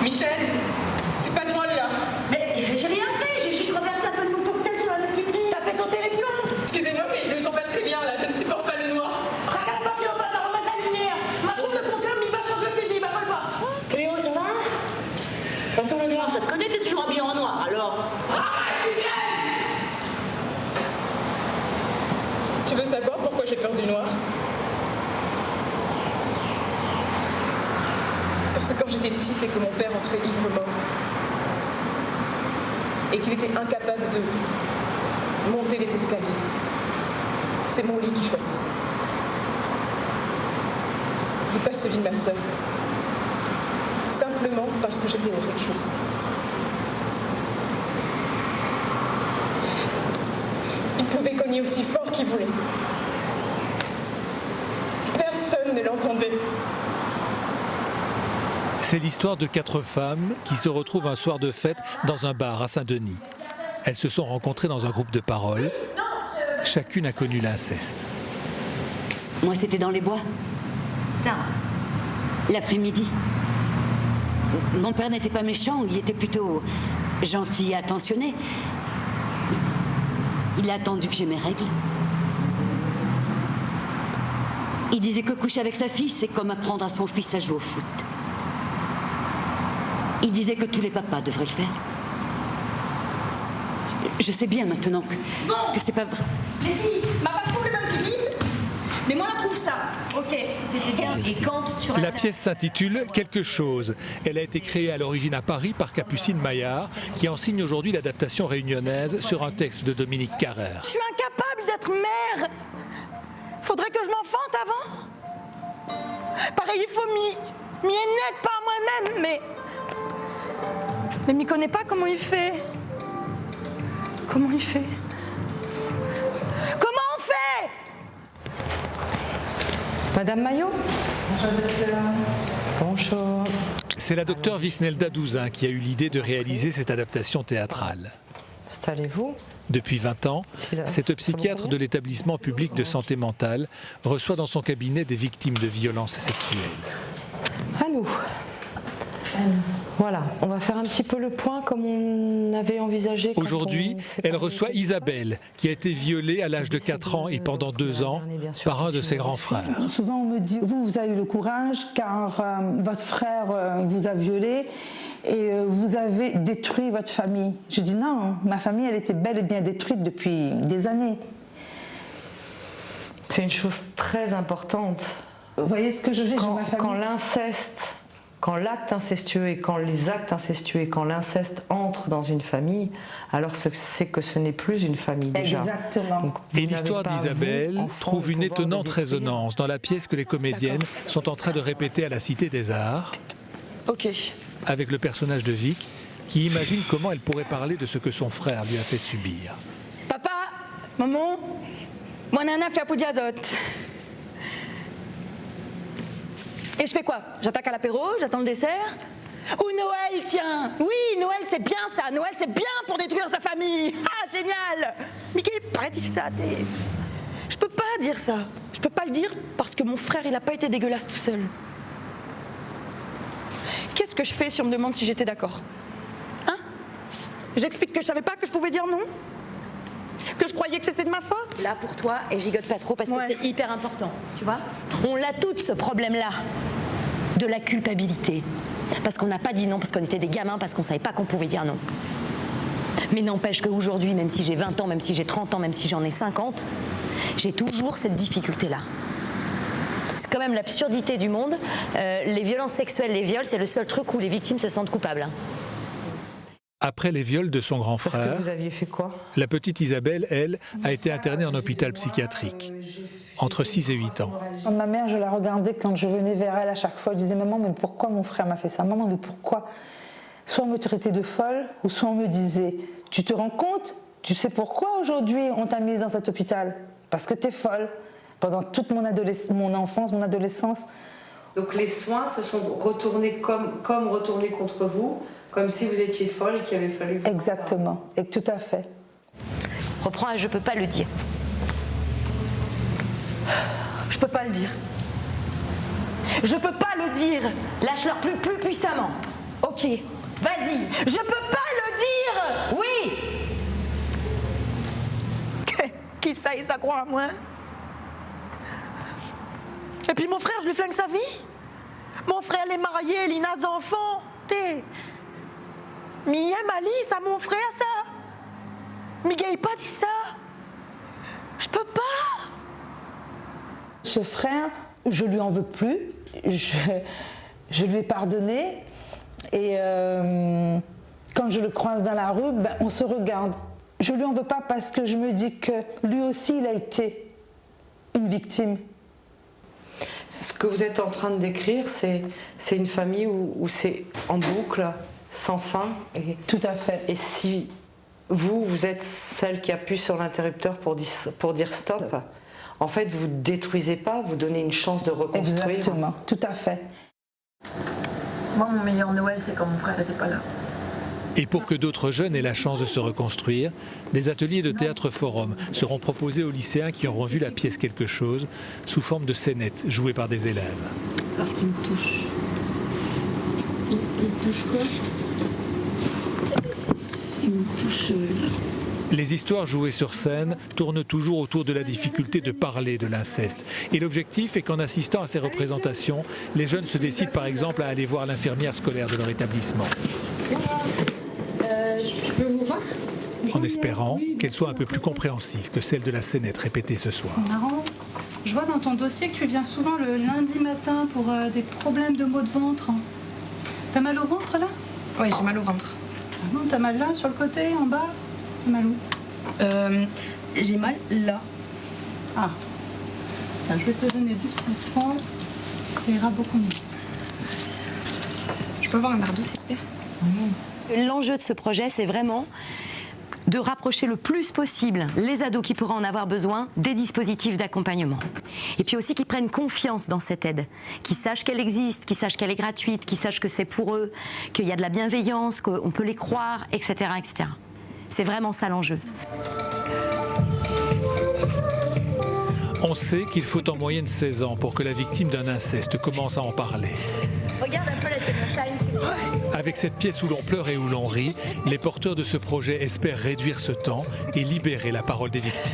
Michel, c'est pas drôle là. Mais j'ai rien fait, j'ai juste renversé un peu de mon cocktail sur la multiprise. T'as fait sauter les plombs. Excusez-moi, mais je me sens pas très bien là, je ne supporte pas le noir. Fracasse pas, on va pas remettre la lumière. Ma troupe de compteur m'y va changer le fusil, va pas. Cléo, ça va? De toute façon, le noir, ça te connaît, t'es toujours habillé en noir, alors. Arrête, Michel! Tu veux savoir pourquoi j'ai peur du noir? Parce que quand j'étais petite et que mon père entrait ivre-mort, et qu'il était incapable de monter les escaliers, c'est mon lit qui choisissait. Et pas celui de ma sœur. Simplement parce que j'étais au rez-de-chaussée. Il pouvait cogner aussi fort qu'il voulait. Personne ne l'entendait. C'est l'histoire de 4 femmes qui se retrouvent un soir de fête dans un bar à Saint-Denis. Elles se sont rencontrées dans un groupe de parole. Chacune a connu l'inceste. Moi, c'était dans les bois. L'après-midi. Mon père n'était pas méchant, il était plutôt gentil et attentionné. Il a attendu que j'ai mes règles. Il disait que coucher avec sa fille, c'est comme apprendre à son fils à jouer au foot. Il disait que tous les papas devraient le faire. Je sais bien maintenant que c'est pas vrai. Les filles, ma patrouille est mal visible, mais moi, la trouve ça. Ok, c'était bien. Et quand tu La pièce s'intitule « Quelque chose ». Elle a été créée à l'origine à Paris par Capucine Maillard, qui en signe aujourd'hui l'adaptation réunionnaise sur un texte de Dominique Carrère. Je suis incapable d'être mère. Faudrait que je m'en fente avant. Pareil, il faut m'y net par moi-même, mais m'y connaît pas comment il fait. Comment il fait? Comment on fait? Madame Maillot? Bonjour. C'est la docteure Visnelda Douzin qui a eu l'idée de réaliser cette adaptation théâtrale. Installez-vous. Depuis 20 ans, cette psychiatre de l'établissement public de santé mentale reçoit dans son cabinet des victimes de violences sexuelles. À nous. Voilà, on va faire un petit peu le point comme on avait envisagé. Aujourd'hui, elle reçoit Isabelle, qui a été violée à l'âge de 4 ans et pendant 2 ans par un de ses grands frères. Souvent on me dit, vous avez eu le courage car votre frère vous a violé et vous avez détruit votre famille. Je dis non, ma famille elle était bel et bien détruite depuis des années. C'est une chose très importante. Vous voyez ce que je dis, ma famille. Quand l'inceste, quand l'acte incestueux et quand les actes incestueux et quand l'inceste entre dans une famille, alors c'est que ce n'est plus une famille déjà. Exactement. Donc, et l'histoire d'Isabelle trouve une étonnante résonance dans la pièce que les comédiennes sont en train de répéter à la Cité des Arts. Ok. Avec le personnage de Vic, qui imagine comment elle pourrait parler de ce que son frère lui a fait subir. Papa, maman, moi nana fait pour diazote. Et je fais quoi? J'attaque à l'apéro, j'attends le dessert. Ou Noël, tiens. Oui, Noël, c'est bien ça. Noël, c'est bien pour détruire sa famille. Ah, génial. Mickey, arrête de dire ça. Je peux pas dire ça. Je peux pas le dire parce que mon frère, il a pas été dégueulasse tout seul. Qu'est-ce que je fais si on me demande si j'étais d'accord? Hein? J'explique que je savais pas que je pouvais dire non? Que je croyais que c'était de ma faute? Là pour toi, et gigote pas trop parce que c'est hyper important, tu vois. On l'a toutes ce problème-là, de la culpabilité. Parce qu'on n'a pas dit non, parce qu'on était des gamins, parce qu'on savait pas qu'on pouvait dire non. Mais n'empêche qu'aujourd'hui, même si j'ai 20 ans, même si j'ai 30 ans, même si j'en ai 50, j'ai toujours cette difficulté-là. C'est quand même l'absurdité du monde. Les violences sexuelles, les viols, c'est le seul truc où les victimes se sentent coupables. Après les viols de son grand Parce frère, que vous aviez fait quoi? la petite Isabelle, elle, a été internée en hôpital psychiatrique, entre 6 et 8 ans. Ma mère, je la regardais quand je venais vers elle à chaque fois. Je disais, maman, mais pourquoi mon frère m'a fait ça? Maman, mais pourquoi? Soit on me traitait de folle, ou soit on me disait, tu te rends compte? Tu sais pourquoi aujourd'hui on t'a mise dans cet hôpital? Parce que t'es folle. Pendant toute mon enfance, mon adolescence. Donc les soins se sont retournés comme retournés contre vous, comme si vous étiez folle et qu'il avait fallu... Exactement, et tout à fait. Reprends à je peux pas le dire. Je peux pas le dire. Je peux pas le dire. Lâche-leur plus puissamment. Ok. Ok. Vas-y. Je peux pas le dire. Oui. Qui ça, il croit à moi? Et puis mon frère, je lui flingue sa vie. Mon frère, il est marié, il a des enfants. Mais il aime Alice, à mon frère, ça. Miguel, il pas dit ça. Je peux pas. Ce frère, je lui en veux plus. Je lui ai pardonné. Et quand je le croise dans la rue, ben, on se regarde. Je lui en veux pas parce que je me dis que lui aussi, il a été une victime. Ce que vous êtes en train de décrire, c'est une famille où c'est en boucle, sans fin. Et, tout à fait. Et si vous êtes celle qui appuie sur l'interrupteur pour dire stop, en fait, vous ne détruisez pas, vous donnez une chance de reconstruire. Exactement, tout à fait. Moi, mon meilleur Noël, c'est quand mon frère n'était pas là. Et pour que d'autres jeunes aient la chance de se reconstruire, des ateliers de théâtre forum seront proposés aux lycéens qui auront vu la pièce Quelque chose sous forme de scénette jouée par des élèves. Parce qu'il me touche. Il touche quoi? Il me touche là. Les histoires jouées sur scène tournent toujours autour de la difficulté de parler de l'inceste. Et l'objectif est qu'en assistant à ces représentations, les jeunes se décident par exemple à aller voir l'infirmière scolaire de leur établissement. Je peux vous voir? En espérant qu'elle soit un peu plus compréhensive que celle de la scénette répétée ce soir. C'est marrant. Je vois dans ton dossier que tu viens souvent le lundi matin pour des problèmes de maux de ventre. T'as mal au ventre là? Oui, j'ai mal au ventre. Ah non, t'as mal là, sur le côté, en bas? T'as mal où? J'ai mal là. Ah. Tiens, je vais te donner du Spasfan. Ça ira beaucoup mieux. Merci. Je peux avoir un verre d'eau, s'il te plaît? L'enjeu de ce projet, c'est vraiment de rapprocher le plus possible les ados qui pourraient en avoir besoin des dispositifs d'accompagnement. Et puis aussi qu'ils prennent confiance dans cette aide, qu'ils sachent qu'elle existe, qu'ils sachent qu'elle est gratuite, qu'ils sachent que c'est pour eux, qu'il y a de la bienveillance, qu'on peut les croire, etc., etc. C'est vraiment ça l'enjeu. On sait qu'il faut en moyenne 16 ans pour que la victime d'un inceste commence à en parler. Regarde un peu là, ces montagnes que tu vois. Avec cette pièce où l'on pleure et où l'on rit, les porteurs de ce projet espèrent réduire ce temps et libérer la parole des victimes.